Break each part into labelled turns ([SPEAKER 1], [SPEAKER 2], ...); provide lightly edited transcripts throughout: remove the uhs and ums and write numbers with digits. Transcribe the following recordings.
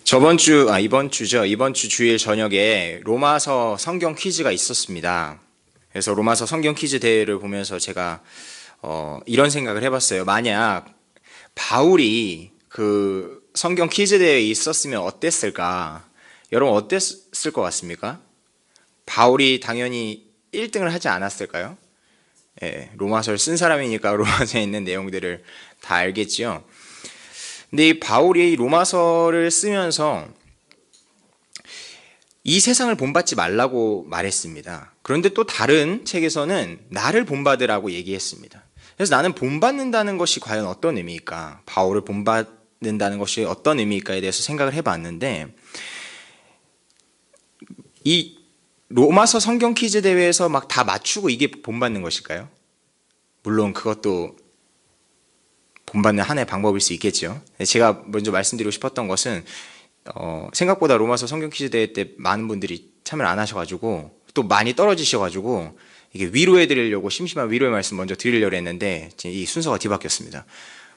[SPEAKER 1] 이번 주죠. 이번 주 주일 저녁에 로마서 성경 퀴즈가 있었습니다. 그래서 로마서 성경 퀴즈 대회를 보면서 제가 이런 생각을 해봤어요. 만약 바울이 그 성경 퀴즈 대회에 있었으면 어땠을까? 여러분 어땠을 것 같습니까? 바울이 당연히 1등을 하지 않았을까요? 예, 로마서를 쓴 사람이니까 로마서에 있는 내용들을 다 알겠지요. 근데 이 바울이 로마서를 쓰면서 이 세상을 본받지 말라고 말했습니다. 그런데 또 다른 책에서는 나를 본받으라고 얘기했습니다. 그래서 나는 본받는다는 것이 과연 어떤 의미일까? 바울을 본받는다는 것이 어떤 의미일까에 대해서 생각을 해봤는데, 이 로마서 성경 퀴즈 대회에서 막 다 맞추고 이게 본받는 것일까요? 물론 그것도 본받는 하나의 방법일 수 있겠죠. 제가 먼저 말씀드리고 싶었던 것은 생각보다 로마서 성경 퀴즈 대회 때 많은 분들이 참여를 안 하셔가지고 또 많이 떨어지셔가지고 이게 위로해드리려고 심심한 위로의 말씀 먼저 드리려고 했는데 이 순서가 뒤바뀌었습니다.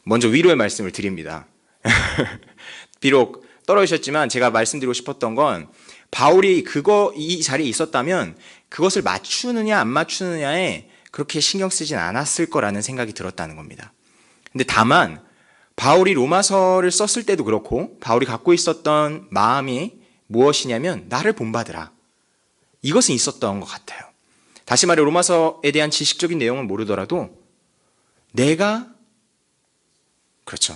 [SPEAKER 1] 먼저 위로의 말씀을 드립니다. 비록 떨어지셨지만 제가 말씀드리고 싶었던 건 바울이 이 자리에 있었다면 그것을 맞추느냐 안 맞추느냐에 그렇게 신경 쓰진 않았을 거라는 생각이 들었다는 겁니다. 근데 다만 바울이 로마서를 썼을 때도 그렇고 바울이 갖고 있었던 마음이 무엇이냐면 나를 본받으라. 이것은 있었던 것 같아요. 다시 말해 로마서에 대한 지식적인 내용은 모르더라도 내가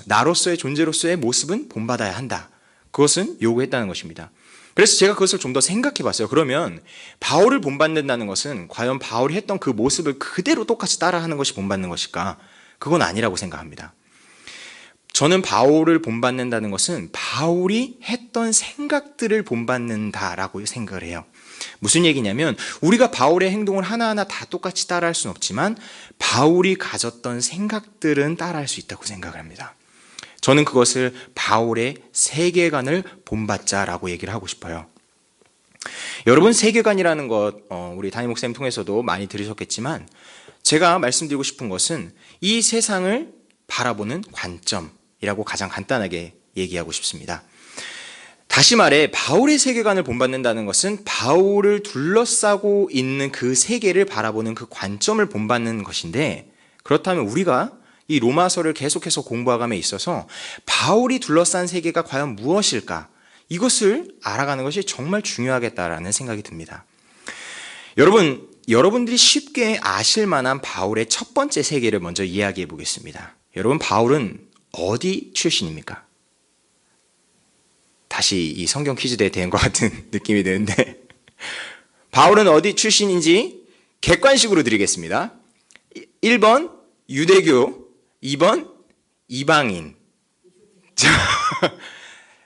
[SPEAKER 1] 나로서의 존재로서의 모습은 본받아야 한다. 그것은 요구했다는 것입니다. 그래서 제가 그것을 좀 더 생각해 봤어요. 그러면 바울을 본받는다는 것은 과연 바울이 했던 그 모습을 그대로 똑같이 따라하는 것이 본받는 것일까? 그건 아니라고 생각합니다. 저는 바울을 본받는다는 것은 바울이 했던 생각들을 본받는다라고 생각을 해요. 무슨 얘기냐면 우리가 바울의 행동을 하나하나 다 똑같이 따라할 수는 없지만 바울이 가졌던 생각들은 따라할 수 있다고 생각을 합니다. 저는 그것을 바울의 세계관을 본받자라고 얘기를 하고 싶어요. 여러분 세계관이라는 것 우리 담임 목사님 통해서도 많이 들으셨겠지만 제가 말씀드리고 싶은 것은 이 세상을 바라보는 관점이라고 가장 간단하게 얘기하고 싶습니다. 다시 말해 바울의 세계관을 본받는다는 것은 바울을 둘러싸고 있는 그 세계를 바라보는 그 관점을 본받는 것인데, 그렇다면 우리가 이 로마서를 계속해서 공부하감에 있어서 바울이 둘러싼 세계가 과연 무엇일까? 이것을 알아가는 것이 정말 중요하겠다라는 생각이 듭니다. 여러분들이 쉽게 아실 만한 바울의 첫 번째 세계를 먼저 이야기해 보겠습니다. 여러분, 바울은 어디 출신입니까? 다시 이 성경 퀴즈대에 대한 것 같은 느낌이 드는데 바울은 어디 출신인지 객관식으로 드리겠습니다. 1번 유대교, 2번 이방인.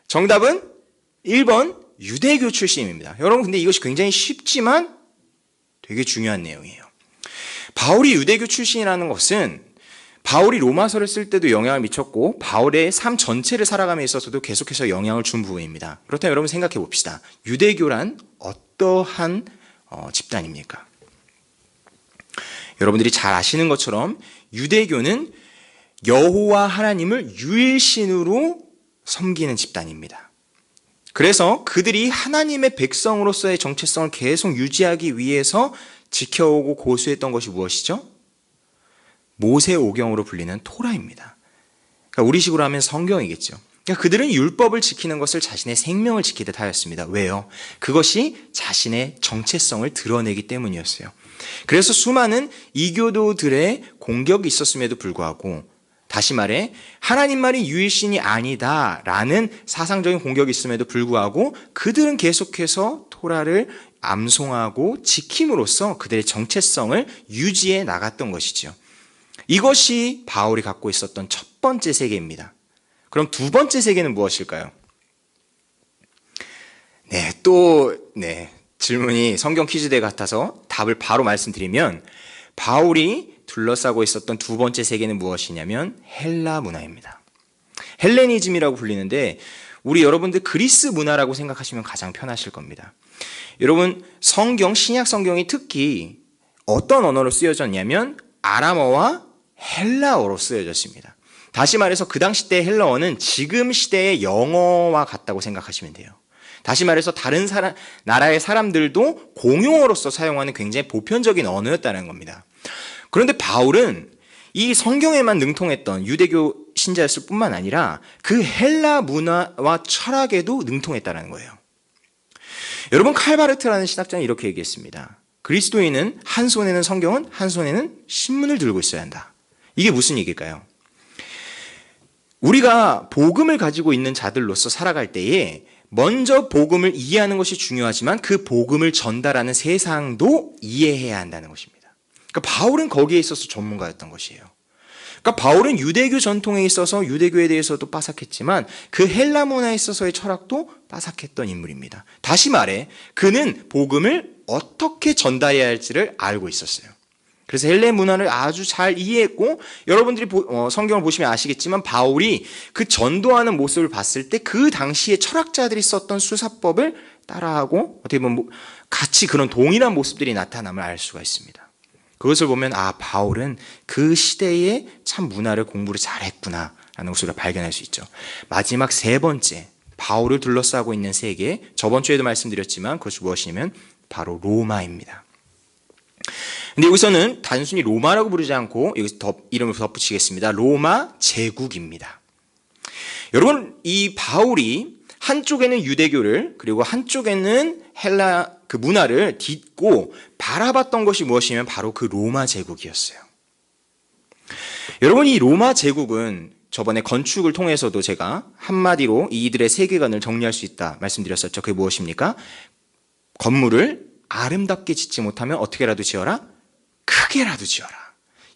[SPEAKER 1] 정답은 1번 유대교 출신입니다. 여러분, 근데 이것이 굉장히 쉽지만 되게 중요한 내용이에요. 바울이 유대교 출신이라는 것은 바울이 로마서를 쓸 때도 영향을 미쳤고 바울의 삶 전체를 살아감에 있어서도 계속해서 영향을 준 부분입니다. 그렇다면 여러분 생각해 봅시다. 유대교란 어떠한 집단입니까? 여러분들이 잘 아시는 것처럼 유대교는 여호와 하나님을 유일신으로 섬기는 집단입니다. 그래서 그들이 하나님의 백성으로서의 정체성을 계속 유지하기 위해서 지켜오고 고수했던 것이 무엇이죠? 모세오경으로 불리는 토라입니다. 그러니까 우리식으로 하면 성경이겠죠. 그러니까 그들은 율법을 지키는 것을 자신의 생명을 지키듯 하였습니다. 왜요? 그것이 자신의 정체성을 드러내기 때문이었어요. 그래서 수많은 이교도들의 공격이 있었음에도 불구하고, 다시 말해 하나님만이 유일신이 아니다라는 사상적인 공격이 있음에도 불구하고 그들은 계속해서 토라를 암송하고 지킴으로써 그들의 정체성을 유지해 나갔던 것이죠. 이것이 바울이 갖고 있었던 첫 번째 세계입니다. 그럼 두 번째 세계는 무엇일까요? 질문이 성경 퀴즈대 같아서 답을 바로 말씀드리면 바울이 둘러싸고 있었던 두 번째 세계는 무엇이냐면 헬라 문화입니다. 헬레니즘이라고 불리는데 우리 여러분들 그리스 문화라고 생각하시면 가장 편하실 겁니다. 여러분, 신약 성경이 특히 어떤 언어로 쓰여졌냐면 아람어와 헬라어로 쓰여졌습니다. 다시 말해서 그 당시 때 헬라어는 지금 시대의 영어와 같다고 생각하시면 돼요. 다시 말해서 다른 나라의 사람들도 공용어로서 사용하는 굉장히 보편적인 언어였다는 겁니다. 그런데 바울은 이 성경에만 능통했던 유대교 신자였을 뿐만 아니라 그 헬라 문화와 철학에도 능통했다는 거예요. 여러분, 칼바르트라는 신학자는 이렇게 얘기했습니다. 그리스도인은 한 손에는 성경은, 한 손에는 신문을 들고 있어야 한다. 이게 무슨 얘기일까요? 우리가 복음을 가지고 있는 자들로서 살아갈 때에 먼저 복음을 이해하는 것이 중요하지만 그 복음을 전달하는 세상도 이해해야 한다는 것입니다. 그러니까 바울은 거기에 있어서 전문가였던 것이에요. 그러니까 바울은 유대교 전통에 있어서 유대교에 대해서도 빠삭했지만 그 헬라 문화에 있어서의 철학도 빠삭했던 인물입니다. 다시 말해 그는 복음을 어떻게 전달해야 할지를 알고 있었어요. 그래서 헬라 문화를 아주 잘 이해했고, 여러분들이 성경을 보시면 아시겠지만 바울이 그 전도하는 모습을 봤을 때 그 당시에 철학자들이 썼던 수사법을 따라하고 어떻게 보면 같이 그런 동일한 모습들이 나타남을 알 수가 있습니다. 그것을 보면 바울은 그 시대의 참 문화를 공부를 잘했구나 라는 것을 발견할 수 있죠. 마지막 세 번째, 바울을 둘러싸고 있는 세계, 저번 주에도 말씀드렸지만 그것이 무엇이냐면 바로 로마입니다. 근데 여기서는 단순히 로마라고 부르지 않고 여기서 이름을 덧붙이겠습니다. 로마 제국입니다. 여러분, 이 바울이 한쪽에는 유대교를 그리고 한쪽에는 헬라 그 문화를 딛고 바라봤던 것이 무엇이냐면 바로 그 로마 제국이었어요. 여러분, 이 로마 제국은 저번에 건축을 통해서도 제가 한마디로 이들의 세계관을 정리할 수 있다 말씀드렸었죠. 그게 무엇입니까? 건물을 아름답게 짓지 못하면 어떻게라도 지어라? 크게라도 지어라.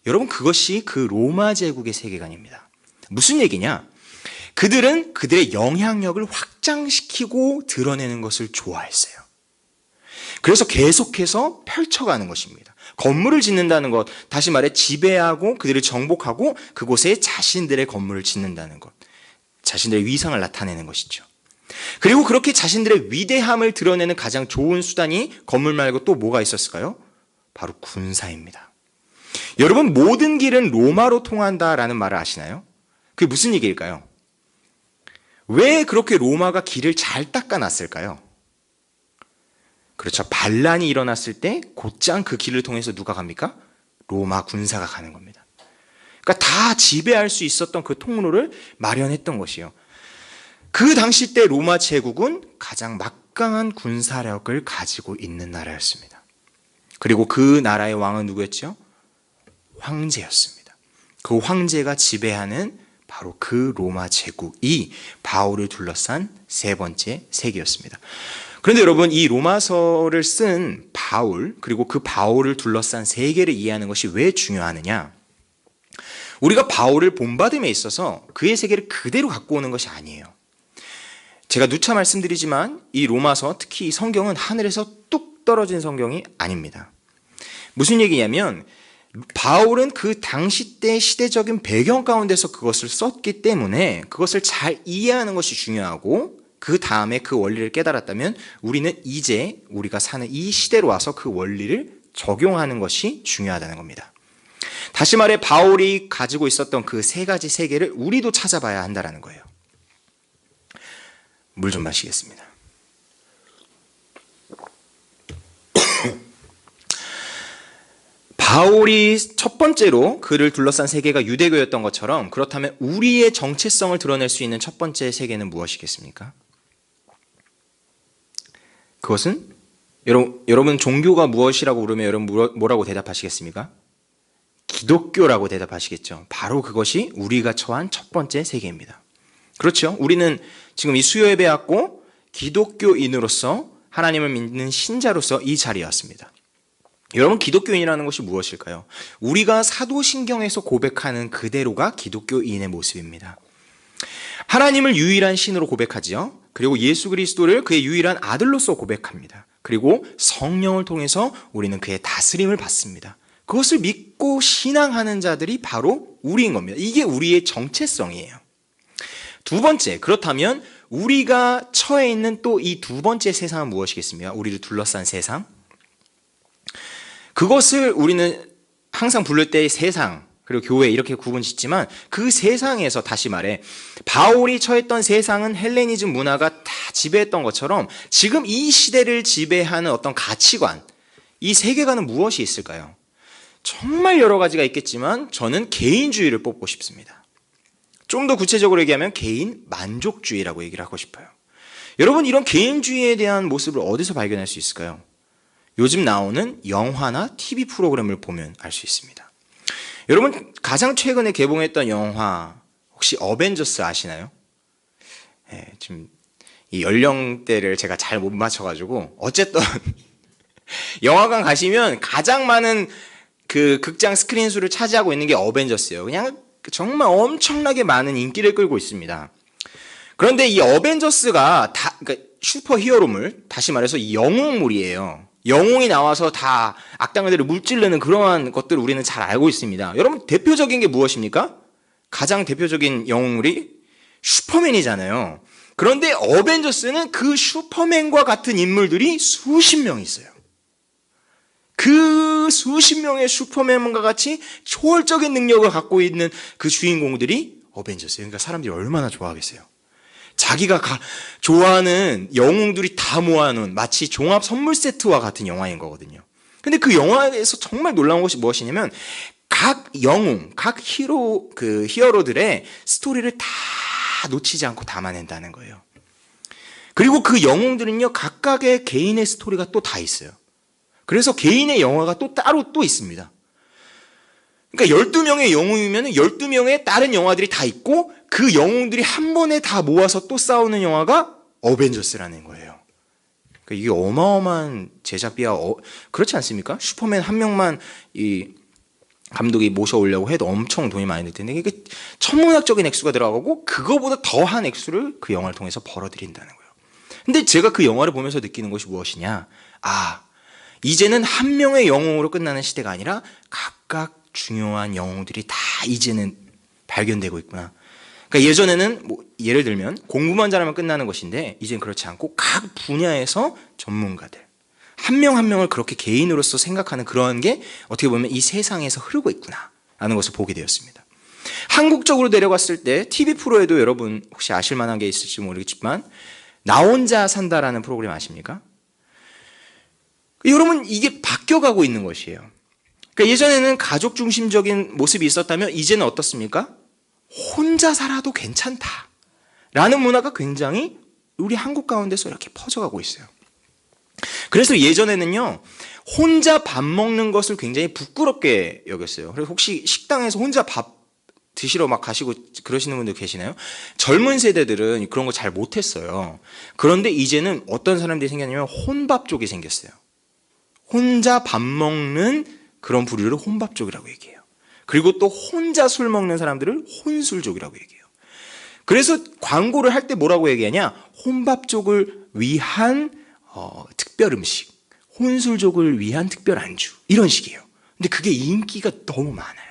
[SPEAKER 1] 여러분, 그것이 그 로마 제국의 세계관입니다. 무슨 얘기냐? 그들은 그들의 영향력을 확장시키고 드러내는 것을 좋아했어요. 그래서 계속해서 펼쳐가는 것입니다. 건물을 짓는다는 것, 다시 말해 지배하고 그들을 정복하고 그곳에 자신들의 건물을 짓는다는 것, 자신들의 위상을 나타내는 것이죠. 그리고 그렇게 자신들의 위대함을 드러내는 가장 좋은 수단이 건물 말고 또 뭐가 있었을까요? 바로 군사입니다. 여러분, 모든 길은 로마로 통한다라는 말을 아시나요? 그게 무슨 얘기일까요? 왜 그렇게 로마가 길을 잘 닦아놨을까요? 그렇죠. 반란이 일어났을 때 곧장 그 길을 통해서 누가 갑니까? 로마 군사가 가는 겁니다. 그러니까 다 지배할 수 있었던 그 통로를 마련했던 것이에요. 그 당시 때 로마 제국은 가장 막강한 군사력을 가지고 있는 나라였습니다. 그리고 그 나라의 왕은 누구였죠? 황제였습니다. 그 황제가 지배하는 바로 그 로마 제국이 바울을 둘러싼 세 번째 세계였습니다. 그런데 여러분, 이 로마서를 쓴 바울, 그리고 그 바울을 둘러싼 세계를 이해하는 것이 왜 중요하느냐? 우리가 바울을 본받음에 있어서 그의 세계를 그대로 갖고 오는 것이 아니에요. 제가 누차 말씀드리지만 이 로마서, 특히 이 성경은 하늘에서 뚝 떨어진 성경이 아닙니다. 무슨 얘기냐면 바울은 그 당시 때 시대적인 배경 가운데서 그것을 썼기 때문에 그것을 잘 이해하는 것이 중요하고, 그 다음에 그 원리를 깨달았다면 우리는 이제 우리가 사는 이 시대로 와서 그 원리를 적용하는 것이 중요하다는 겁니다. 다시 말해 바울이 가지고 있었던 그 세 가지 세계를 우리도 찾아봐야 한다는 거예요. 물 좀 마시겠습니다. 바울이 첫 번째로 그를 둘러싼 세계가 유대교였던 것처럼, 그렇다면 우리의 정체성을 드러낼 수 있는 첫 번째 세계는 무엇이겠습니까? 그것은 여러분 종교가 무엇이라고 물으면 여러분 뭐라고 대답하시겠습니까? 기독교라고 대답하시겠죠. 바로 그것이 우리가 처한 첫 번째 세계입니다. 그렇죠. 우리는 지금 이 수요 예배 왔고 기독교인으로서 하나님을 믿는 신자로서 이 자리에 왔습니다. 여러분, 기독교인이라는 것이 무엇일까요? 우리가 사도신경에서 고백하는 그대로가 기독교인의 모습입니다. 하나님을 유일한 신으로 고백하지요. 그리고 예수 그리스도를 그의 유일한 아들로서 고백합니다. 그리고 성령을 통해서 우리는 그의 다스림을 받습니다. 그것을 믿고 신앙하는 자들이 바로 우리인 겁니다. 이게 우리의 정체성이에요. 두 번째, 그렇다면 우리가 처해 있는 또 이 두 번째 세상은 무엇이겠습니까? 우리를 둘러싼 세상. 그것을 우리는 항상 부를 때 세상, 그리고 교회 이렇게 구분 짓지만 그 세상에서 다시 말해 바울이 처했던 세상은 헬레니즘 문화가 다 지배했던 것처럼 지금 이 시대를 지배하는 어떤 가치관, 이 세계관은 무엇이 있을까요? 정말 여러 가지가 있겠지만 저는 개인주의를 뽑고 싶습니다. 좀 더 구체적으로 얘기하면 개인 만족주의라고 얘기를 하고 싶어요. 여러분, 이런 개인주의에 대한 모습을 어디서 발견할 수 있을까요? 요즘 나오는 영화나 TV 프로그램을 보면 알 수 있습니다. 여러분, 가장 최근에 개봉했던 영화 혹시 어벤져스 아시나요? 네, 지금 이 연령대를 제가 잘 못 맞춰가지고 어쨌든 영화관 가시면 가장 많은 그 극장 스크린 수를 차지하고 있는 게 어벤져스예요. 그냥 정말 엄청나게 많은 인기를 끌고 있습니다. 그런데 이 어벤져스가 그러니까 슈퍼 히어로물, 다시 말해서 영웅물이에요. 영웅이 나와서 다 악당들을 물찌르는 그러한 것들을 우리는 잘 알고 있습니다. 여러분, 대표적인 게 무엇입니까? 가장 대표적인 영웅물이 슈퍼맨이잖아요. 그런데 어벤져스는 그 슈퍼맨과 같은 인물들이 수십 명 있어요. 그 수십 명의 슈퍼맨과 같이 초월적인 능력을 갖고 있는 그 주인공들이 어벤져스예요. 그러니까 사람들이 얼마나 좋아하겠어요. 자기가 좋아하는 영웅들이 다 모아놓은 마치 종합 선물 세트와 같은 영화인 거거든요. 근데 그 영화에서 정말 놀라운 것이 무엇이냐면 각 영웅, 각 히어로들의 스토리를 다 놓치지 않고 담아낸다는 거예요. 그리고 그 영웅들은요, 각각의 개인의 스토리가 또 다 있어요. 그래서 개인의 영화가 또 따로 또 있습니다. 그러니까 12명의 영웅이면 12명의 다른 영화들이 다 있고 그 영웅들이 한 번에 다 모아서 또 싸우는 영화가 어벤져스라는 거예요. 그러니까 이게 어마어마한 제작비야. 그렇지 않습니까? 슈퍼맨 한 명만 이 감독이 모셔오려고 해도 엄청 돈이 많이 들 텐데 이게 천문학적인 액수가 들어가고 그거보다 더한 액수를 그 영화를 통해서 벌어들인다는 거예요. 근데 제가 그 영화를 보면서 느끼는 것이 무엇이냐? 이제는 한 명의 영웅으로 끝나는 시대가 아니라 각각 중요한 영웅들이 다 이제는 발견되고 있구나. 그러니까 예전에는 예를 들면 공부만 잘하면 끝나는 것인데 이제는 그렇지 않고 각 분야에서 전문가들 한 명 한 명을 그렇게 개인으로서 생각하는 그런 게 어떻게 보면 이 세상에서 흐르고 있구나 라는 것을 보게 되었습니다. 한국적으로 내려갔을 때 TV 프로에도 여러분 혹시 아실 만한 게 있을지 모르겠지만 나 혼자 산다라는 프로그램 아십니까? 여러분, 이게 바뀌어가고 있는 것이에요. 그러니까 예전에는 가족 중심적인 모습이 있었다면 이제는 어떻습니까? 혼자 살아도 괜찮다 라는 문화가 굉장히 우리 한국 가운데서 이렇게 퍼져가고 있어요. 그래서 예전에는요, 혼자 밥 먹는 것을 굉장히 부끄럽게 여겼어요. 그래서 혹시 식당에서 혼자 밥 드시러 막 가시고 그러시는 분들 계시나요? 젊은 세대들은 그런 거 잘 못했어요. 그런데 이제는 어떤 사람들이 생겼냐면 혼밥족이 생겼어요. 혼자 밥 먹는 그런 부류를 혼밥족이라고 얘기해요. 그리고 또 혼자 술 먹는 사람들을 혼술족이라고 얘기해요. 그래서 광고를 할 때 뭐라고 얘기하냐? 혼밥족을 위한 특별 음식, 혼술족을 위한 특별 안주, 이런 식이에요. 근데 그게 인기가 너무 많아요.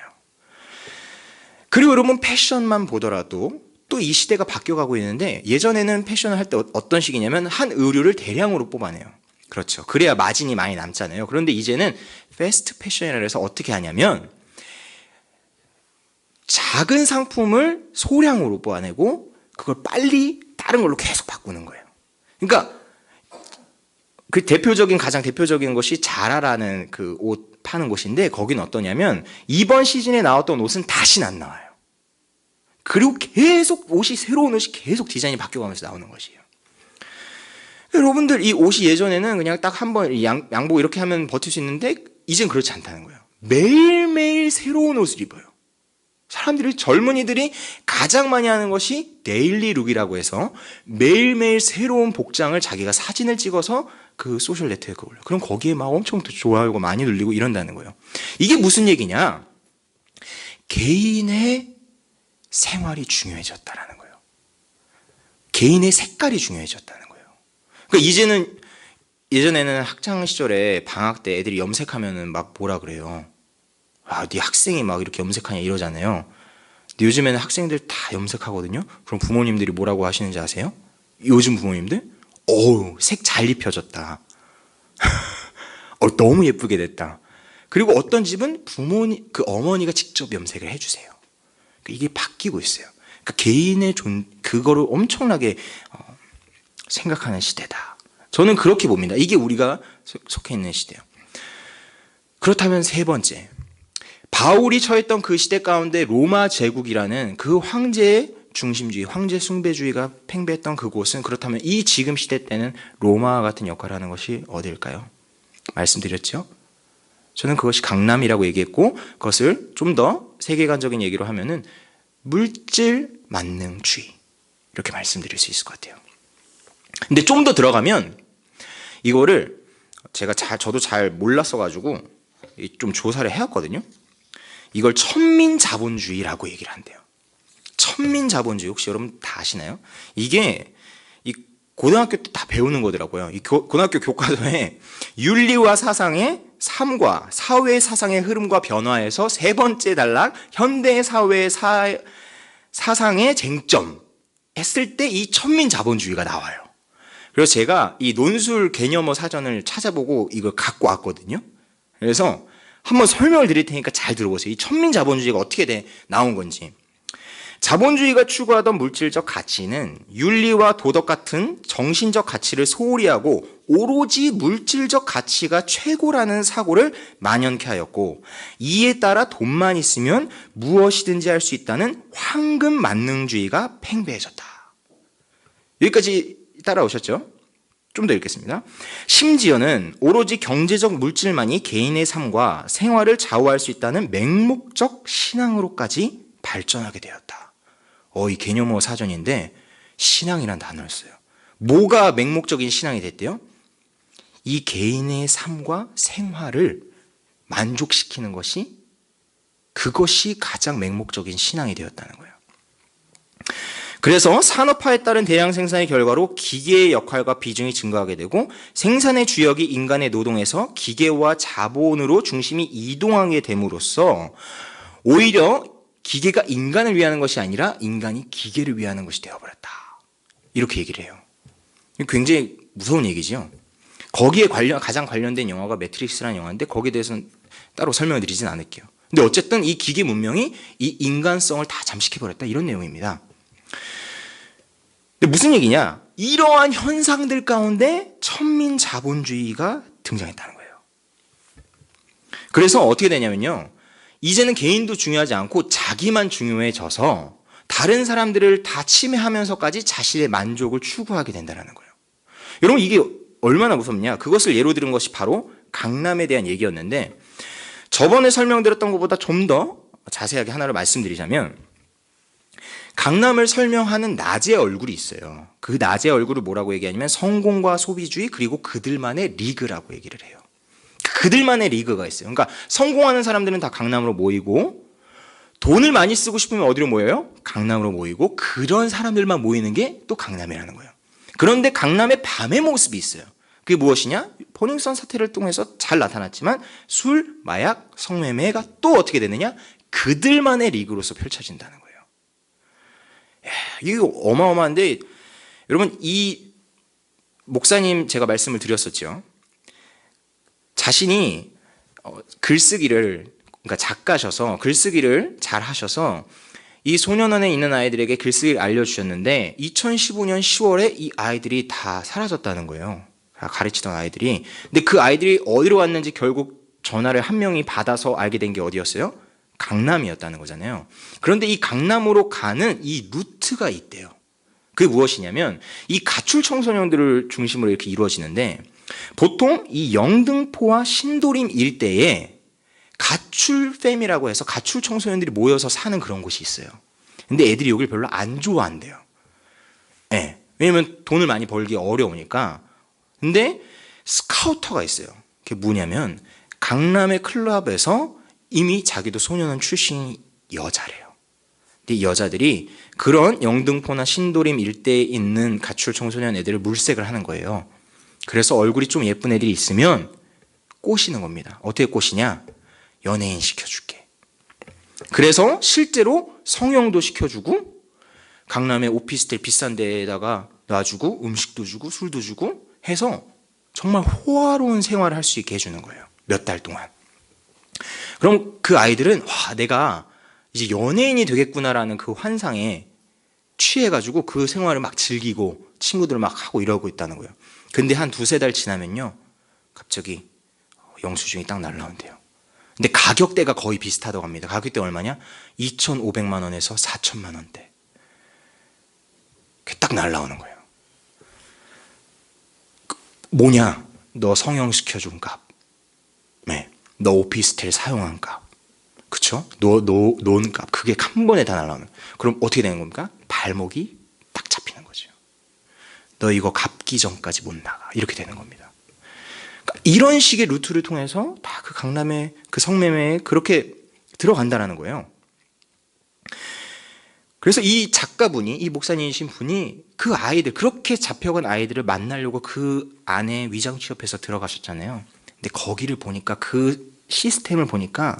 [SPEAKER 1] 그리고 여러분, 패션만 보더라도 또 이 시대가 바뀌어가고 있는데 예전에는 패션을 할 때 어떤 식이냐면 한 의류를 대량으로 뽑아내요. 그렇죠. 그래야 마진이 많이 남잖아요. 그런데 이제는 패스트 패션이라 해서 어떻게 하냐면 작은 상품을 소량으로 뽑아내고 그걸 빨리 다른 걸로 계속 바꾸는 거예요. 그러니까 그 가장 대표적인 것이 자라라는 그 옷 파는 곳인데 거기는 어떠냐면 이번 시즌에 나왔던 옷은 다시는 안 나와요. 그리고 계속 새로운 옷이 계속 디자인이 바뀌어가면서 나오는 것이에요. 여러분들, 이 옷이 예전에는 그냥 딱 한 번 양복 이렇게 하면 버틸 수 있는데 이젠 그렇지 않다는 거예요. 매일매일 새로운 옷을 입어요. 젊은이들이 가장 많이 하는 것이 데일리 룩이라고 해서 매일매일 새로운 복장을 자기가 사진을 찍어서 그 소셜 네트워크에 올려요. 그럼 거기에 막 엄청 좋아하고 많이 눌리고 이런다는 거예요. 이게 무슨 얘기냐? 개인의 생활이 중요해졌다라는 거예요. 개인의 색깔이 중요해졌다는 거예요. 그러니까 예전에는 학창 시절에 방학 때 애들이 염색하면은 막 뭐라 그래요. 네 학생이 막 이렇게 염색하냐 이러잖아요. 근데 요즘에는 학생들 다 염색하거든요. 그럼 부모님들이 뭐라고 하시는지 아세요? 요즘 부모님들? 색 잘 입혀졌다. 너무 예쁘게 됐다. 그리고 어떤 집은 부모님, 그 어머니가 직접 염색을 해주세요. 그러니까 이게 바뀌고 있어요. 그러니까 개인의 그거를 엄청나게 생각하는 시대다. 저는 그렇게 봅니다. 이게 우리가 속해 있는 시대예요. 그렇다면 세 번째, 바울이 처했던 그 시대 가운데 로마 제국이라는 그 황제의 중심주의, 황제 숭배주의가 팽배했던 그곳은, 그렇다면 이 지금 시대 때는 로마와 같은 역할을 하는 것이 어디일까요? 말씀드렸죠? 저는 그것이 강남이라고 얘기했고, 그것을 좀 더 세계관적인 얘기로 하면은 물질 만능주의, 이렇게 말씀드릴 수 있을 것 같아요. 근데 좀 더 들어가면 이거를 저도 잘 몰랐어가지고 좀 조사를 해왔거든요. 이걸 천민자본주의라고 얘기를 한대요. 천민자본주의, 혹시 여러분 다 아시나요? 이게 이 고등학교 때 다 배우는 거더라고요. 이 고등학교 교과서에 윤리와 사상의 삶과 사회 사상의 흐름과 변화에서 세 번째 단락, 현대 사회의 사상의 쟁점 했을 때 이 천민자본주의가 나와요. 그래서 제가 이 논술 개념어 사전을 찾아보고 이걸 갖고 왔거든요. 그래서 한번 설명을 드릴 테니까 잘 들어보세요. 이 천민자본주의가 어떻게 나온 건지. 자본주의가 추구하던 물질적 가치는 윤리와 도덕 같은 정신적 가치를 소홀히 하고 오로지 물질적 가치가 최고라는 사고를 만연케 하였고, 이에 따라 돈만 있으면 무엇이든지 할 수 있다는 황금 만능주의가 팽배해졌다. 여기까지 따라오셨죠? 좀 더 읽겠습니다. 심지어는 오로지 경제적 물질만이 개인의 삶과 생활을 좌우할 수 있다는 맹목적 신앙으로까지 발전하게 되었다. 이 개념어 사전인데 신앙이란 단어를 써요. 뭐가 맹목적인 신앙이 됐대요? 이 개인의 삶과 생활을 만족시키는 그것이 가장 맹목적인 신앙이 되었다는 거예요. 그래서 산업화에 따른 대량 생산의 결과로 기계의 역할과 비중이 증가하게 되고, 생산의 주역이 인간의 노동에서 기계와 자본으로 중심이 이동하게 됨으로써 오히려 기계가 인간을 위하는 것이 아니라 인간이 기계를 위하는 것이 되어버렸다. 이렇게 얘기를 해요. 굉장히 무서운 얘기죠. 거기에 가장 관련된 영화가 매트릭스라는 영화인데 거기에 대해서는 따로 설명을 드리진 않을게요. 근데 어쨌든 이 기계 문명이 이 인간성을 다 잠식해버렸다, 이런 내용입니다. 근데 무슨 얘기냐? 이러한 현상들 가운데 천민자본주의가 등장했다는 거예요. 그래서 어떻게 되냐면요, 이제는 개인도 중요하지 않고 자기만 중요해져서 다른 사람들을 다 침해하면서까지 자신의 만족을 추구하게 된다는 거예요. 여러분, 이게 얼마나 무섭냐? 그것을 예로 들은 것이 바로 강남에 대한 얘기였는데, 저번에 설명드렸던 것보다 좀 더 자세하게 하나를 말씀드리자면, 강남을 설명하는 낮의 얼굴이 있어요. 그 낮의 얼굴을 뭐라고 얘기하냐면 성공과 소비주의, 그리고 그들만의 리그라고 얘기를 해요. 그들만의 리그가 있어요. 그러니까 성공하는 사람들은 다 강남으로 모이고, 돈을 많이 쓰고 싶으면 어디로 모여요? 강남으로 모이고, 그런 사람들만 모이는 게 또 강남이라는 거예요. 그런데 강남의 밤의 모습이 있어요. 그게 무엇이냐? 포닝썬 사태를 통해서 잘 나타났지만 술, 마약, 성매매가 또 어떻게 되느냐? 그들만의 리그로서 펼쳐진다는 거예요. 이게 어마어마한데, 여러분, 이 목사님 제가 말씀을 드렸었죠. 자신이 글쓰기를, 그러니까 작가셔서 글쓰기를 잘 하셔서 이 소년원에 있는 아이들에게 글쓰기를 알려주셨는데 2015년 10월에 이 아이들이 다 사라졌다는 거예요. 가르치던 아이들이. 근데 그 아이들이 어디로 갔는지 결국 전화를 한 명이 받아서 알게 된 게 어디였어요? 강남이었다는 거잖아요. 그런데 이 강남으로 가는 이 루트가 있대요. 그게 무엇이냐면 이 가출 청소년들을 중심으로 이렇게 이루어지는데, 보통 이 영등포와 신도림 일대에 가출팸이라고 해서 가출 청소년들이 모여서 사는 그런 곳이 있어요. 근데 애들이 여기를 별로 안 좋아한대요. 네. 왜냐면 돈을 많이 벌기 어려우니까. 근데 스카우터가 있어요. 그게 뭐냐면 강남의 클럽에서 이미 자기도 소년원 출신이 여자래요. 근데 이 여자들이 그런 영등포나 신도림 일대에 있는 가출 청소년 애들을 물색을 하는 거예요. 그래서 얼굴이 좀 예쁜 애들이 있으면 꼬시는 겁니다. 어떻게 꼬시냐? 연예인 시켜줄게. 그래서 실제로 성형도 시켜주고, 강남의 오피스텔 비싼 데에다가 놔주고, 음식도 주고 술도 주고 해서 정말 호화로운 생활을 할 수 있게 해주는 거예요. 몇 달 동안. 그럼 그 아이들은 와, 내가 이제 연예인이 되겠구나라는 그 환상에 취해가지고 그 생활을 막 즐기고 친구들 막 하고 이러고 있다는 거예요. 근데 한 두세 달 지나면요, 갑자기 영수증이 딱 날라온대요. 근데 가격대가 거의 비슷하다고 합니다. 가격대 얼마냐? 2,500만 원에서 4천만 원대. 그게 딱 날라오는 거예요. 뭐냐? 너 성형시켜준 값. 네. 너 오피스텔 사용한 값. 그쵸? 논 값. 그게 한 번에 다 날라오는. 그럼 어떻게 되는 겁니까? 발목이 딱 잡히는 거죠. 너 이거 갚기 전까지 못 나가. 이렇게 되는 겁니다. 그러니까 이런 식의 루트를 통해서 다 그 강남의 그 성매매에 그렇게 들어간다는 거예요. 그래서 이 작가분이, 이 목사님이신 분이 그 아이들, 그렇게 잡혀간 아이들을 만나려고 그 안에 위장 취업해서 들어가셨잖아요. 근데 거기를 보니까, 그 시스템을 보니까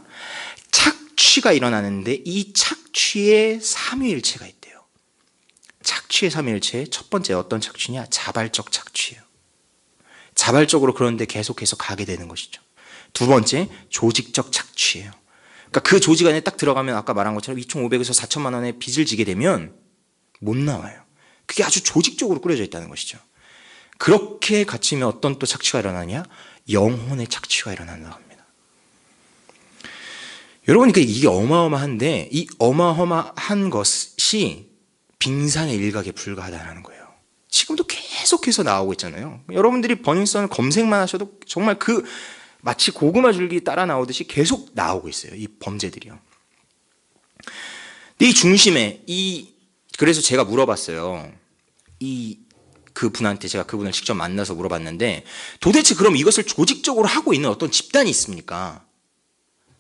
[SPEAKER 1] 착취가 일어나는데 이 착취에 삼위일체가 있대요. 착취의 삼위일체, 첫 번째 어떤 착취냐? 자발적 착취예요. 자발적으로 그런데 계속해서 가게 되는 것이죠. 두 번째, 조직적 착취예요. 그러니까 그 조직 안에 딱 들어가면 아까 말한 것처럼 2,500에서 4천만 원의 빚을 지게 되면 못 나와요. 그게 아주 조직적으로 꾸려져 있다는 것이죠. 그렇게 갇히면 어떤 또 착취가 일어나냐? 영혼의 착취가 일어난다고 합니다. 여러분, 이게 어마어마한데, 이 어마어마한 것이 빙산의 일각에 불과하다는 거예요. 지금도 계속해서 나오고 있잖아요. 여러분들이 버닝썬을 검색만 하셔도 정말 그 마치 고구마 줄기 따라 나오듯이 계속 나오고 있어요. 이 범죄들이요. 이 중심에 그래서 제가 물어봤어요. 그분한테 제가 그분을 직접 만나서 물어봤는데, 도대체 그럼 이것을 조직적으로 하고 있는 어떤 집단이 있습니까?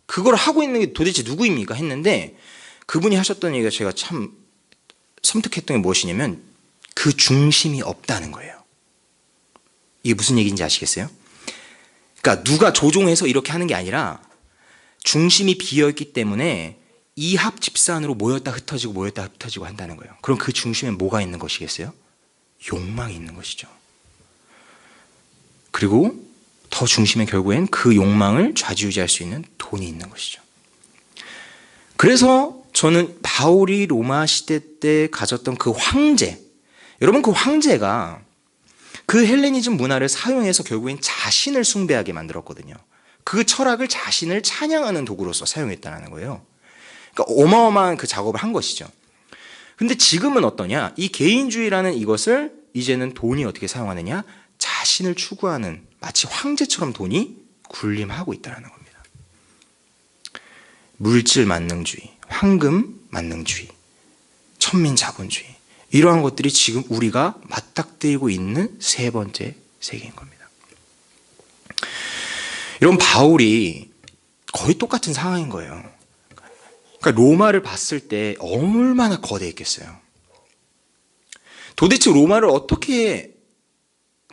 [SPEAKER 1] 그걸 하고 있는 게 도대체 누구입니까? 했는데 그분이 하셨던 얘기가 제가 참 섬뜩했던 게 무엇이냐면, 그 중심이 없다는 거예요. 이게 무슨 얘기인지 아시겠어요? 그러니까 누가 조종해서 이렇게 하는 게 아니라 중심이 비어있기 때문에 이합 집산으로 모였다 흩어지고 한다는 거예요. 그럼 그 중심에 뭐가 있는 것이겠어요? 욕망이 있는 것이죠. 그리고 더 중심에 결국엔 그 욕망을 좌지우지할 수 있는 돈이 있는 것이죠. 그래서 저는 바울이 로마 시대 때 가졌던 그 황제, 여러분, 그 황제가 그 헬레니즘 문화를 사용해서 결국엔 자신을 숭배하게 만들었거든요. 그 철학을 자신을 찬양하는 도구로서 사용했다는 거예요. 그러니까 어마어마한 그 작업을 한 것이죠. 근데 지금은 어떠냐? 이 개인주의라는 이것을 이제는 돈이 어떻게 사용하느냐? 자신을 추구하는, 마치 황제처럼 돈이 군림하고 있다는 겁니다. 물질 만능주의, 황금 만능주의, 천민자본주의, 이러한 것들이 지금 우리가 맞닥뜨리고 있는 세 번째 세계인 겁니다. 여러분, 바울이 거의 똑같은 상황인 거예요. 그러니까 로마를 봤을 때 얼마나 거대했겠어요. 도대체 로마를 어떻게,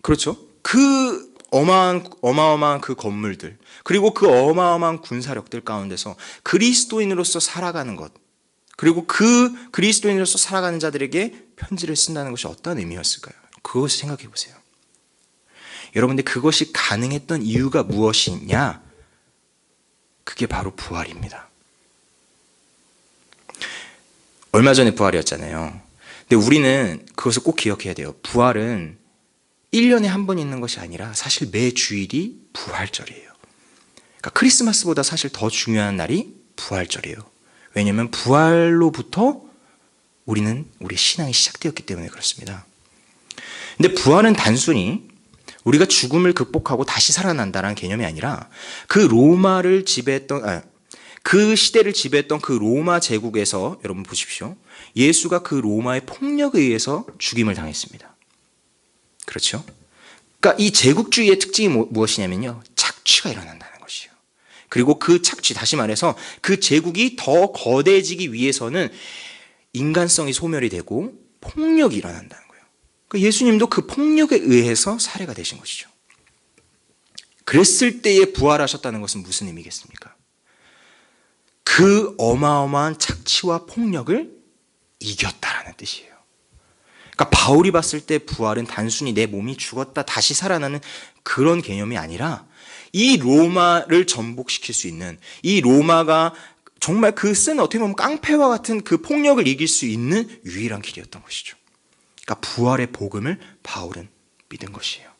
[SPEAKER 1] 그렇죠? 그 어마어마한 그 건물들, 그리고 그 어마어마한 군사력들 가운데서 그리스도인으로서 살아가는 것, 그리고 그 그리스도인으로서 살아가는 자들에게 편지를 쓴다는 것이 어떤 의미였을까요? 그것을 생각해 보세요. 여러분들, 그것이 가능했던 이유가 무엇이냐? 그게 바로 부활입니다. 얼마 전에 부활이었잖아요. 근데 우리는 그것을 꼭 기억해야 돼요. 부활은 1년에 한 번 있는 것이 아니라 사실 매 주일이 부활절이에요. 그러니까 크리스마스보다 사실 더 중요한 날이 부활절이에요. 왜냐하면 부활로부터 우리의 신앙이 시작되었기 때문에 그렇습니다. 근데 부활은 단순히 우리가 죽음을 극복하고 다시 살아난다는 개념이 아니라, 그 로마를 지배했던, 그 시대를 지배했던 그 로마 제국에서, 여러분 보십시오, 예수가 그 로마의 폭력에 의해서 죽임을 당했습니다. 그렇죠? 그러니까 이 제국주의의 특징이 무엇이냐면요, 착취가 일어난다는 것이에요. 그리고 그 착취, 다시 말해서 그 제국이 더 거대해지기 위해서는 인간성이 소멸이 되고 폭력이 일어난다는 거예요. 그러니까 예수님도 그 폭력에 의해서 살해가 되신 것이죠. 그랬을 때에 부활하셨다는 것은 무슨 의미겠습니까? 그 어마어마한 착취와 폭력을 이겼다라는 뜻이에요. 그러니까 바울이 봤을 때 부활은 단순히 내 몸이 죽었다 다시 살아나는 그런 개념이 아니라, 이 로마를 전복시킬 수 있는, 이 로마가 정말 그 쓴 어떻게 보면 깡패와 같은 그 폭력을 이길 수 있는 유일한 길이었던 것이죠. 그러니까 부활의 복음을 바울은 믿은 것이에요.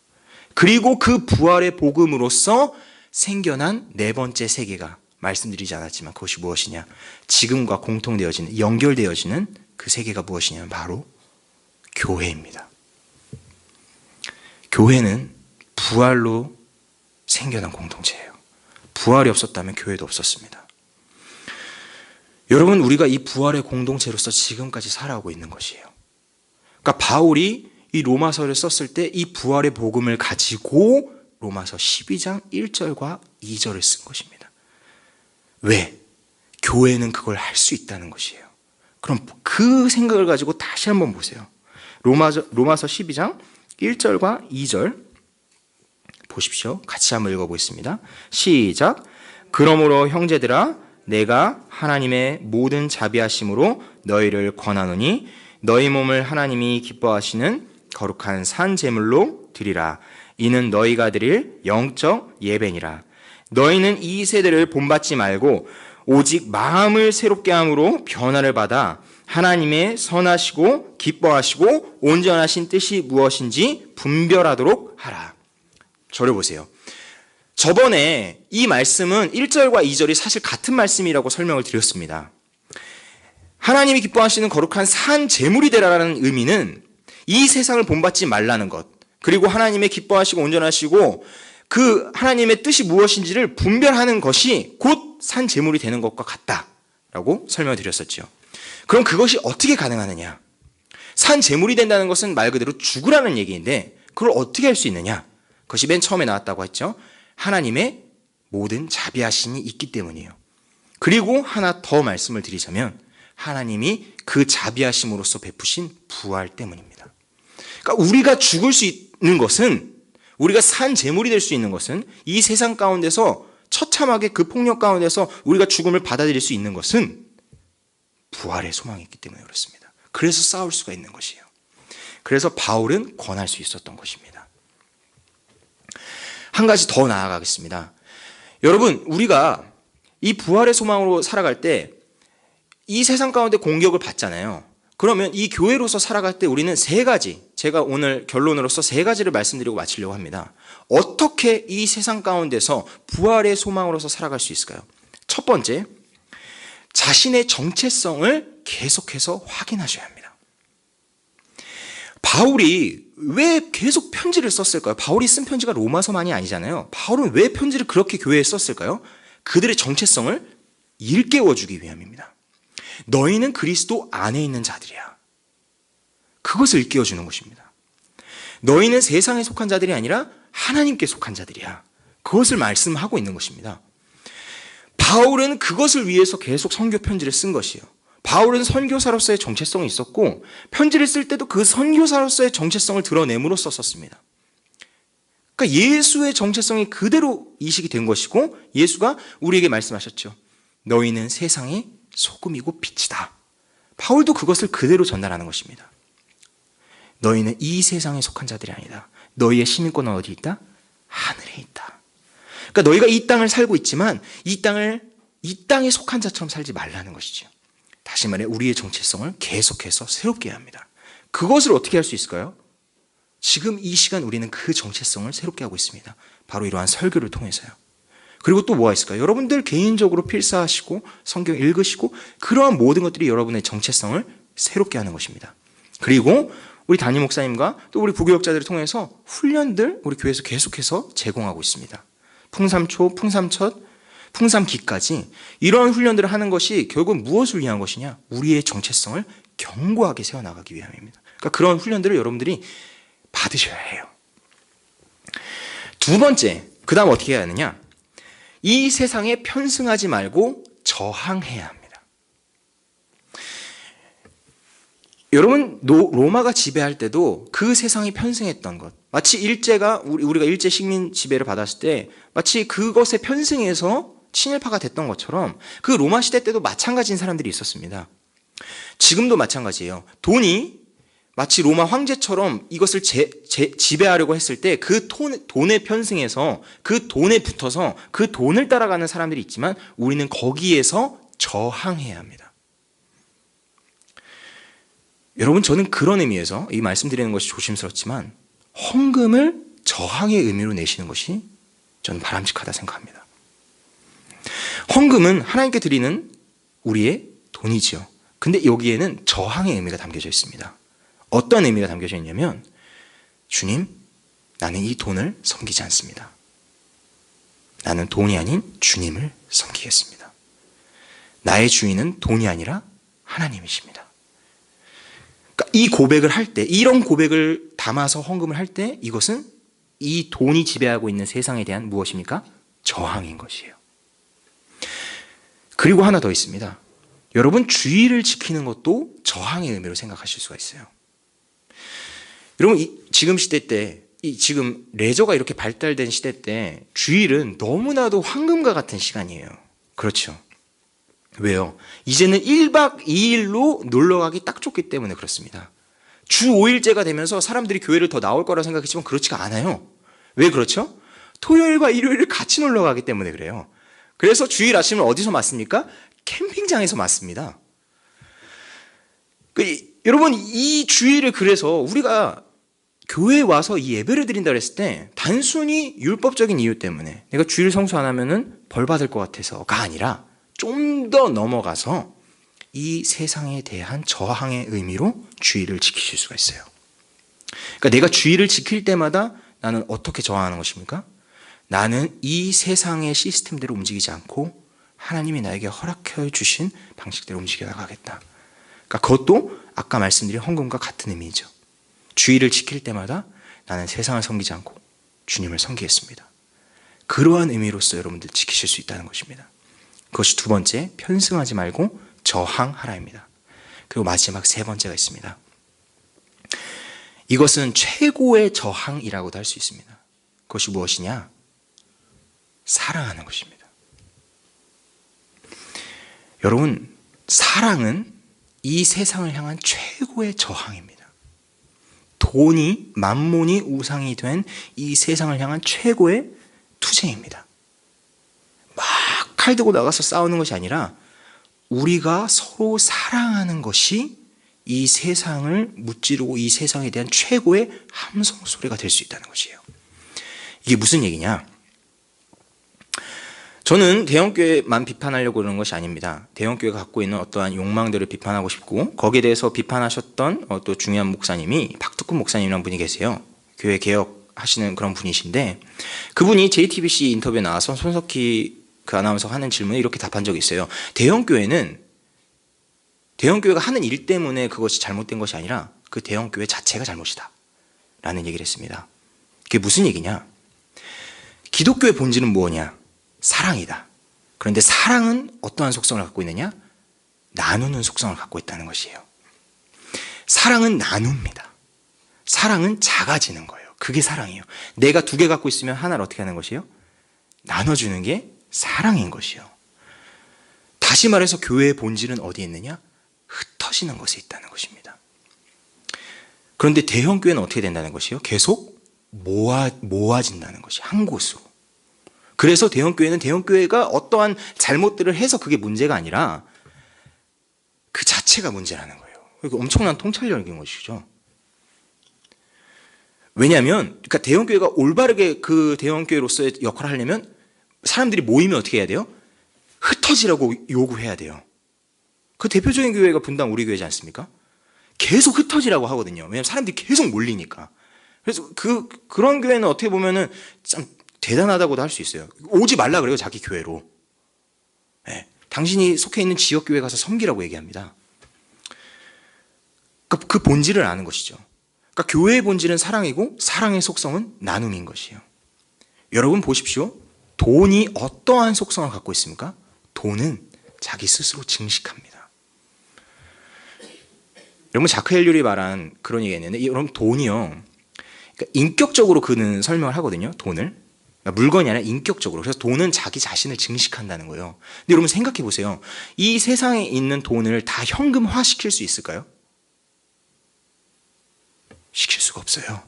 [SPEAKER 1] 그리고 그 부활의 복음으로써 생겨난 네 번째 세계가 말씀드리지 않았지만 그것이 무엇이냐? 지금과 공통되어지는, 연결되어지는 그 세계가 무엇이냐면 바로 교회입니다. 교회는 부활로 생겨난 공동체예요. 부활이 없었다면 교회도 없었습니다. 여러분, 우리가 이 부활의 공동체로서 지금까지 살아오고 있는 것이에요. 그러니까 바울이 이 로마서를 썼을 때 이 부활의 복음을 가지고 로마서 12장 1절과 2절을 쓴 것입니다. 왜? 교회는 그걸 할 수 있다는 것이에요. 그럼 그 생각을 가지고 다시 한번 보세요. 로마서 12장 1절과 2절 보십시오. 같이 한번 읽어보겠습니다. 시작. 그러므로 형제들아, 내가 하나님의 모든 자비하심으로 너희를 권하노니 너희 몸을 하나님이 기뻐하시는 거룩한 산 제물로 드리라. 이는 너희가 드릴 영적 예배니라. 너희는 이 세대를 본받지 말고 오직 마음을 새롭게 함으로 변화를 받아 하나님의 선하시고 기뻐하시고 온전하신 뜻이 무엇인지 분별하도록 하라. 저를 보세요. 저번에 이 말씀은 1절과 2절이 사실 같은 말씀이라고 설명을 드렸습니다. 하나님이 기뻐하시는 거룩한 산 제물이 되라라는 의미는 이 세상을 본받지 말라는 것, 그리고 하나님의 기뻐하시고 온전하시고 그 하나님의 뜻이 무엇인지를 분별하는 것이 곧 산 제물이 되는 것과 같다라고 설명을 드렸었죠. 그럼 그것이 어떻게 가능하느냐? 산 제물이 된다는 것은 말 그대로 죽으라는 얘기인데 그걸 어떻게 할 수 있느냐? 그것이 맨 처음에 나왔다고 했죠. 하나님의 모든 자비하심이 있기 때문이에요. 그리고 하나 더 말씀을 드리자면 하나님이 그 자비하심으로써 베푸신 부활 때문입니다. 그러니까 우리가 죽을 수 있는 것은, 우리가 산 제물이 될 수 있는 것은, 이 세상 가운데서 처참하게 그 폭력 가운데서 우리가 죽음을 받아들일 수 있는 것은 부활의 소망이 있기 때문에 그렇습니다. 그래서 싸울 수가 있는 것이에요. 그래서 바울은 권할 수 있었던 것입니다. 한 가지 더 나아가겠습니다. 여러분, 우리가 이 부활의 소망으로 살아갈 때 이 세상 가운데 공격을 받잖아요. 그러면 이 교회로서 살아갈 때 우리는 세 가지, 제가 오늘 결론으로서 세 가지를 말씀드리고 마치려고 합니다. 어떻게 이 세상 가운데서 부활의 소망으로서 살아갈 수 있을까요? 첫 번째, 자신의 정체성을 계속해서 확인하셔야 합니다. 바울이 왜 계속 편지를 썼을까요? 바울이 쓴 편지가 로마서만이 아니잖아요. 바울은 왜 편지를 그렇게 교회에 썼을까요? 그들의 정체성을 일깨워주기 위함입니다. 너희는 그리스도 안에 있는 자들이야. 그것을 일깨워주는 것입니다. 너희는 세상에 속한 자들이 아니라 하나님께 속한 자들이야. 그것을 말씀하고 있는 것입니다. 바울은 그것을 위해서 계속 선교 편지를 쓴 것이에요. 바울은 선교사로서의 정체성이 있었고 편지를 쓸 때도 그 선교사로서의 정체성을 드러냄으로써 썼습니다. 그러니까 예수의 정체성이 그대로 이식이 된 것이고 예수가 우리에게 말씀하셨죠. 너희는 세상의 소금이고 빛이다. 바울도 그것을 그대로 전달하는 것입니다. 너희는 이 세상에 속한 자들이 아니다. 너희의 시민권은 어디 있다? 하늘에 있다. 그러니까 너희가 이 땅을 살고 있지만 이 땅에 속한 자처럼 살지 말라는 것이죠. 다시 말해 우리의 정체성을 계속해서 새롭게 해야 합니다. 그것을 어떻게 할 수 있을까요? 지금 이 시간 우리는 그 정체성을 새롭게 하고 있습니다. 바로 이러한 설교를 통해서요. 그리고 또 뭐가 있을까요? 여러분들 개인적으로 필사하시고 성경 읽으시고 그러한 모든 것들이 여러분의 정체성을 새롭게 하는 것입니다. 그리고 우리 담임 목사님과 또 우리 부교역자들을 통해서 훈련들 우리 교회에서 계속해서 제공하고 있습니다. 풍삼초, 풍삼첫, 풍삼기까지 이러한 훈련들을 하는 것이 결국 무엇을 위한 것이냐? 우리의 정체성을 견고하게 세워나가기 위함입니다. 그러니까 그런 훈련들을 여러분들이 받으셔야 해요. 두 번째, 그 다음 어떻게 해야 하느냐? 이 세상에 편승하지 말고 저항해야 합니다. 여러분, 로마가 지배할 때도 그 세상이 편승했던 것, 마치 일제가 우리가 일제 식민 지배를 받았을 때 마치 그것에 편승해서 친일파가 됐던 것처럼 그 로마 시대 때도 마찬가지인 사람들이 있었습니다. 지금도 마찬가지예요. 돈이 마치 로마 황제처럼 이것을 지배하려고 했을 때 그 돈에 편승해서 그 돈에 붙어서 그 돈을 따라가는 사람들이 있지만 우리는 거기에서 저항해야 합니다. 여러분, 저는 그런 의미에서 이 말씀드리는 것이 조심스럽지만 헌금을 저항의 의미로 내시는 것이 저는 바람직하다 생각합니다. 헌금은 하나님께 드리는 우리의 돈이지요. 근데 여기에는 저항의 의미가 담겨져 있습니다. 어떤 의미가 담겨져 있냐면, 주님, 나는 이 돈을 섬기지 않습니다. 나는 돈이 아닌 주님을 섬기겠습니다. 나의 주인은 돈이 아니라 하나님이십니다. 그러니까 이 고백을 할 때, 이런 고백을 담아서 헌금을 할 때 이것은 이 돈이 지배하고 있는 세상에 대한 무엇입니까? 저항인 것이에요. 그리고 하나 더 있습니다. 여러분, 주의를 지키는 것도 저항의 의미로 생각하실 수가 있어요. 여러분, 지금 시대 때, 지금 레저가 이렇게 발달된 시대 때 주일은 너무나도 황금과 같은 시간이에요. 그렇죠? 왜요? 이제는 1박 2일로 놀러 가기 딱 좋기 때문에 그렇습니다. 주 5일째가 되면서 사람들이 교회를 더 나올 거라 생각했지만 그렇지가 않아요. 왜 그렇죠? 토요일과 일요일을 같이 놀러 가기 때문에 그래요. 그래서 주일 아침을 어디서 맞습니까? 캠핑장에서 맞습니다. 여러분, 이 주일을 그래서 우리가 교회에 와서 이 예배를 드린다 그랬을 때 단순히 율법적인 이유 때문에 내가 주일 성수 안 하면은 벌 받을 것 같아서가 아니라 좀 더 넘어가서 이 세상에 대한 저항의 의미로 주일을 지키실 수가 있어요. 그러니까 내가 주일을 지킬 때마다 나는 어떻게 저항하는 것입니까? 나는 이 세상의 시스템대로 움직이지 않고 하나님이 나에게 허락해 주신 방식대로 움직여 나가겠다. 그러니까 그것도 아까 말씀드린 헌금과 같은 의미죠. 주일을 지킬 때마다 나는 세상을 섬기지 않고 주님을 섬기겠습니다. 그러한 의미로서 여러분들 지키실 수 있다는 것입니다. 그것이 두 번째, 편승하지 말고 저항하라입니다. 그리고 마지막 세 번째가 있습니다. 이것은 최고의 저항이라고도 할 수 있습니다. 그것이 무엇이냐? 사랑하는 것입니다. 여러분, 사랑은 이 세상을 향한 최고의 저항입니다. 돈이, 만몬이 우상이 된 이 세상을 향한 최고의 투쟁입니다. 막 칼 들고 나가서 싸우는 것이 아니라 우리가 서로 사랑하는 것이 이 세상을 무찌르고 이 세상에 대한 최고의 함성 소리가 될 수 있다는 것이에요. 이게 무슨 얘기냐? 저는 대형교회만 비판하려고 그러는 것이 아닙니다. 대형교회가 갖고 있는 어떠한 욕망들을 비판하고 싶고 거기에 대해서 비판하셨던 또 중요한 목사님이 박두근 목사님이라는 분이 계세요. 교회 개혁하시는 그런 분이신데 그분이 JTBC 인터뷰에 나와서 손석희 그 아나운서가 하는 질문에 이렇게 답한 적이 있어요. 대형교회가 하는 일 때문에 그것이 잘못된 것이 아니라 그 대형교회 자체가 잘못이다 라는 얘기를 했습니다. 그게 무슨 얘기냐? 기독교의 본질은 뭐냐? 사랑이다. 그런데 사랑은 어떠한 속성을 갖고 있느냐? 나누는 속성을 갖고 있다는 것이에요. 사랑은 나눕니다. 사랑은 작아지는 거예요. 그게 사랑이에요. 내가 두 개 갖고 있으면 하나를 어떻게 하는 것이에요? 나눠주는 게 사랑인 것이요. 다시 말해서 교회의 본질은 어디에 있느냐? 흩어지는 것에 있다는 것입니다. 그런데 대형교회는 어떻게 된다는 것이요? 계속 모아진다는 것이 한 곳으로. 그래서 대형교회는 대형교회가 어떠한 잘못들을 해서 그게 문제가 아니라 그 자체가 문제라는 거예요. 그러니까 엄청난 통찰력인 것이죠. 왜냐하면 그러니까 대형교회가 올바르게 그 대형교회로서의 역할을 하려면 사람들이 모이면 어떻게 해야 돼요? 흩어지라고 요구해야 돼요. 그 대표적인 교회가 분당 우리 교회지 않습니까? 계속 흩어지라고 하거든요. 왜냐하면 사람들이 계속 몰리니까. 그래서 그런 교회는 어떻게 보면은 참 대단하다고도 할 수 있어요. 오지 말라 그래요, 자기 교회로. 네. 당신이 속해 있는 지역교회 가서 섬기라고 얘기합니다. 그 본질을 아는 것이죠. 그러니까 교회의 본질은 사랑이고 사랑의 속성은 나눔인 것이에요. 여러분 보십시오. 돈이 어떠한 속성을 갖고 있습니까? 돈은 자기 스스로 증식합니다. 여러분 자크 헬률이 말한 그런 얘기가 있는데 여러분 돈이요. 그러니까 인격적으로 그는 설명을 하거든요. 돈을. 그러니까 물건이 아니라 인격적으로. 그래서 돈은 자기 자신을 증식한다는 거예요. 근데 여러분 생각해 보세요. 이 세상에 있는 돈을 다 현금화 시킬 수 있을까요? 시킬 수가 없어요.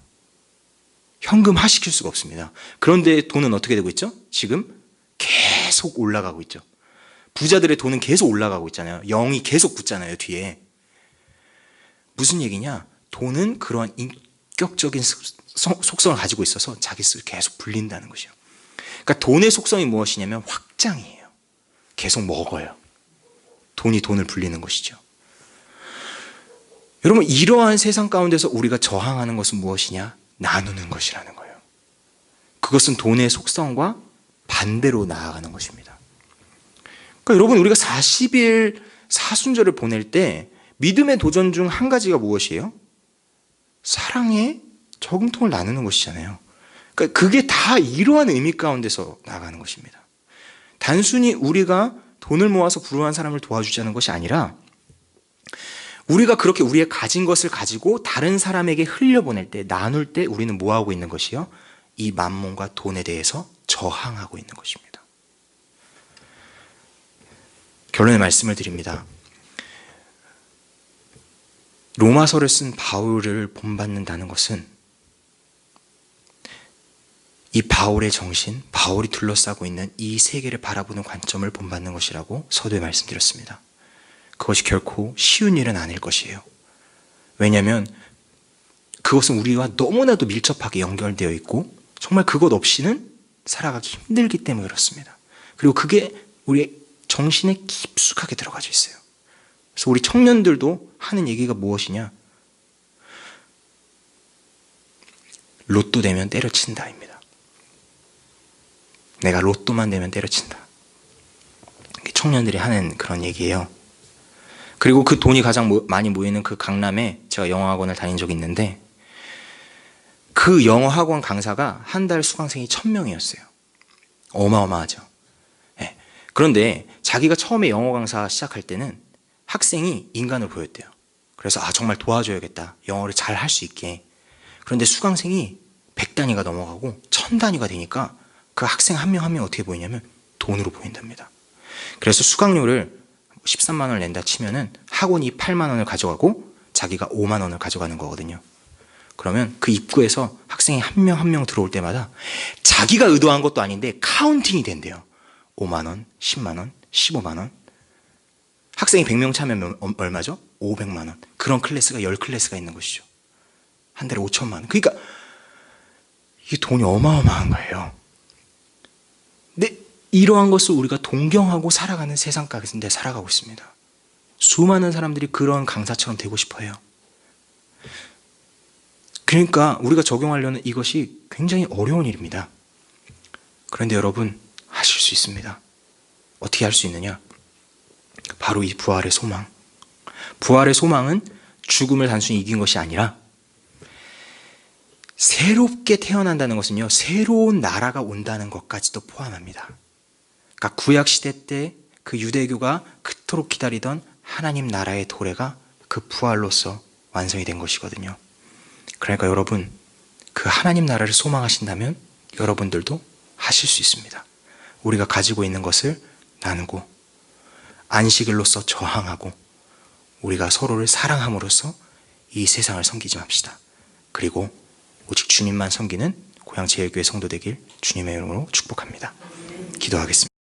[SPEAKER 1] 현금화 시킬 수가 없습니다. 그런데 돈은 어떻게 되고 있죠? 지금 계속 올라가고 있죠. 부자들의 돈은 계속 올라가고 있잖아요. 0이 계속 붙잖아요, 뒤에. 무슨 얘기냐? 돈은 그러한 인격적인 속성을 가지고 있어서 자기 스스로 계속 불린다는 것이요. 그러니까 돈의 속성이 무엇이냐면 확장이에요. 계속 먹어요. 돈이 돈을 불리는 것이죠. 여러분, 이러한 세상 가운데서 우리가 저항하는 것은 무엇이냐? 나누는 것이라는 거예요. 그것은 돈의 속성과 반대로 나아가는 것입니다. 그러니까 여러분, 우리가 40일 사순절을 보낼 때 믿음의 도전 중 한 가지가 무엇이에요? 사랑의 저금통을 나누는 것이잖아요. 그러니까 그게 다 이러한 의미 가운데서 나아가는 것입니다. 단순히 우리가 돈을 모아서 불우한 사람을 도와주자는 것이 아니라 우리가 그렇게 우리의 가진 것을 가지고 다른 사람에게 흘려보낼 때, 나눌 때 우리는 뭐하고 있는 것이요? 이 만몬과 돈에 대해서 저항하고 있는 것입니다. 결론의 말씀을 드립니다. 로마서를 쓴 바울을 본받는다는 것은 이 바울의 정신, 바울이 둘러싸고 있는 이 세계를 바라보는 관점을 본받는 것이라고 서두에 말씀드렸습니다. 그것이 결코 쉬운 일은 아닐 것이에요. 왜냐하면 그것은 우리와 너무나도 밀접하게 연결되어 있고 정말 그것 없이는 살아가기 힘들기 때문에 그렇습니다. 그리고 그게 우리의 정신에 깊숙하게 들어가져 있어요. 그래서 우리 청년들도 하는 얘기가 무엇이냐? 로또 되면 때려친다입니다. 내가 로또만 되면 때려친다. 청년들이 하는 그런 얘기예요. 그리고 그 돈이 가장 많이 모이는 그 강남에 제가 영어학원을 다닌 적이 있는데 그 영어학원 강사가 한 달 수강생이 1000명이었어요. 어마어마하죠. 네. 그런데 자기가 처음에 영어 강사 시작할 때는 학생이 인간을 보였대요. 그래서 정말 도와줘야겠다. 영어를 잘 할 수 있게. 그런데 수강생이 100단위가 넘어가고 1000단위가 되니까 그 학생 한 명 한 명 어떻게 보이냐면 돈으로 보인답니다. 그래서 수강료를 13만 원을 낸다 치면은 학원이 8만 원을 가져가고 자기가 5만 원을 가져가는 거거든요. 그러면 그 입구에서 학생이 한 명 한 명 들어올 때마다 자기가 의도한 것도 아닌데 카운팅이 된대요. 5만 원, 10만 원, 15만 원. 학생이 100명 차면 얼마죠? 500만 원. 그런 클래스가 10클래스가 있는 것이죠. 한 달에 5천만 원. 그러니까 이 돈이 어마어마한 거예요. 근데 이러한 것을 우리가 동경하고 살아가는 세상 가운데 살아가고 있습니다. 수많은 사람들이 그런 강사처럼 되고 싶어 해요. 그러니까 우리가 적용하려는 이것이 굉장히 어려운 일입니다. 그런데 여러분, 하실 수 있습니다. 어떻게 할 수 있느냐? 바로 이 부활의 소망. 부활의 소망은 죽음을 단순히 이긴 것이 아니라 새롭게 태어난다는 것은요, 새로운 나라가 온다는 것까지도 포함합니다. 그러니까 구약시대 때 그 유대교가 그토록 기다리던 하나님 나라의 도래가 그 부활로서 완성이 된 것이거든요. 그러니까 여러분, 그 하나님 나라를 소망하신다면 여러분들도 하실 수 있습니다. 우리가 가지고 있는 것을 나누고 안식일로서 저항하고 우리가 서로를 사랑함으로써 이 세상을 섬기지 맙시다. 그리고 오직 주님만 섬기는 고향제일교회 성도 되길 주님의 이름으로 축복합니다. 기도하겠습니다.